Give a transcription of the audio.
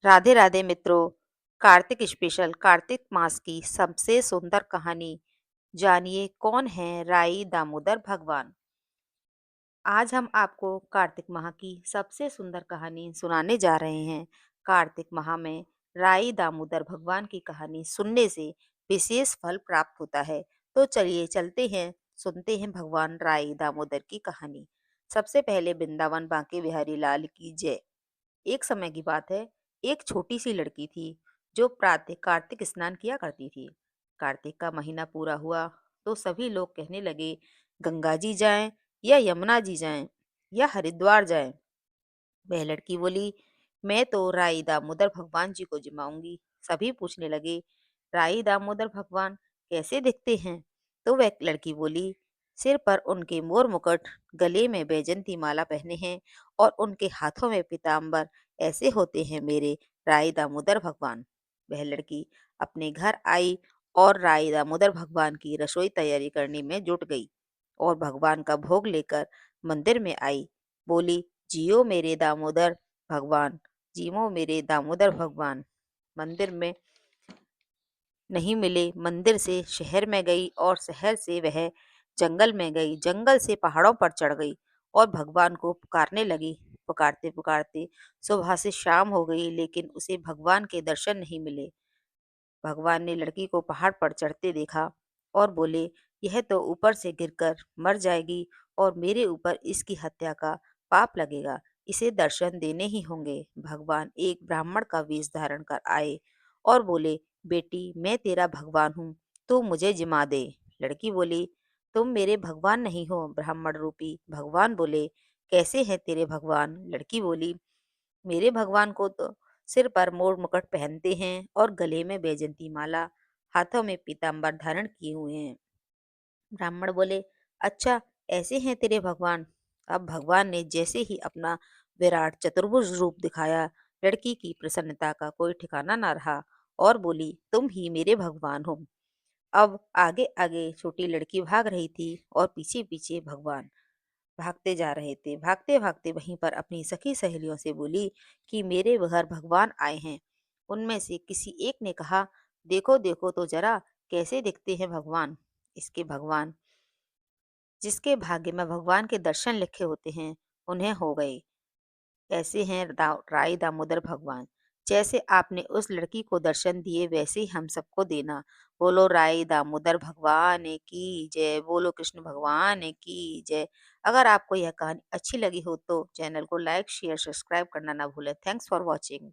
राधे राधे मित्रों। कार्तिक स्पेशल कार्तिक मास की सबसे सुंदर कहानी जानिए कौन है राई दामोदर भगवान। आज हम आपको कार्तिक माह की सबसे सुंदर कहानी सुनाने जा रहे हैं। कार्तिक माह में राई दामोदर भगवान की कहानी सुनने से विशेष फल प्राप्त होता है। तो चलिए चलते हैं, सुनते हैं भगवान राई दामोदर की कहानी। सबसे पहले वृंदावन बांके बिहारी लाल की जय। एक समय की बात है, एक छोटी सी लड़की थी जो प्रातः कार्तिक स्नान किया करती थी। कार्तिक का महीना पूरा हुआ तो सभी लोग कहने लगे, गंगा जी जाएं या यमुना जी जाएं या हरिद्वार जाएं। वह लड़की बोली, मैं तो राई दामोदर भगवान जी को जिमाऊंगी। सभी पूछने लगे, राई दामोदर भगवान कैसे दिखते हैं? तो वह लड़की बोली, सिर पर उनके मोर मुकुट, गले में बैजंती माला पहने हैं और उनके हाथों में पीताम्बर, ऐसे होते हैं मेरे राई दामोदर भगवान। वह लड़की अपने घर आई और राई दामोदर भगवान की रसोई तैयारी करने में जुट गई और भगवान का भोग लेकर मंदिर में आई। बोली, जियो मेरे दामोदर भगवान, जियो मेरे दामोदर भगवान। मंदिर में नहीं मिले, मंदिर से शहर में गई और शहर से वह जंगल में गई, जंगल से पहाड़ों पर चढ़ गई और भगवान को पुकारने लगी। पुकारते पुकारते सुबह से शाम हो गई, लेकिन उसे भगवान के दर्शन नहीं मिले। भगवान ने लड़की को पहाड़ पर चढ़ते देखा और बोले, यह तो ऊपर से गिरकर मर जाएगी और मेरे ऊपर इसकी हत्या का पाप लगेगा। इसे दर्शन देने ही होंगे। भगवान एक ब्राह्मण का वेश धारण कर आए और बोले, बेटी मैं तेरा भगवान हूँ, तू मुझे जिमा दे। लड़की बोली, तुम मेरे भगवान नहीं हो। ब्राह्मण रूपी भगवान बोले, कैसे हैं तेरे भगवान? लड़की बोली, मेरे भगवान को तो सिर पर मोर मुकुट पहनते हैं और गले में बैजंती माला, हाथों में पीताम्बर धारण किए हुए हैं। ब्राह्मण बोले, अच्छा ऐसे हैं तेरे भगवान? अब भगवान ने जैसे ही अपना विराट चतुर्भुज रूप दिखाया, लड़की की प्रसन्नता का कोई ठिकाना ना रहा और बोली, तुम ही मेरे भगवान हो। अब आगे आगे छोटी लड़की भाग रही थी और पीछे पीछे भगवान भागते जा रहे थे। भागते भागते वहीं पर अपनी सखी सहेलियों से बोली कि मेरे घर भगवान आए हैं। उनमें से किसी एक ने कहा, देखो देखो तो जरा कैसे दिखते हैं भगवान। इसके भगवान, जिसके भाग्य में भगवान के दर्शन लिखे होते हैं, उन्हें हो गए। ऐसे हैं राई दामोदर भगवान। जैसे आपने उस लड़की को दर्शन दिए वैसे ही हम सबको देना। बोलो राई दामोदर भगवान की जय, बोलो कृष्ण भगवान की जय। अगर आपको यह कहानी अच्छी लगी हो तो चैनल को लाइक शेयर सब्सक्राइब करना ना भूलें। Thanks for watching.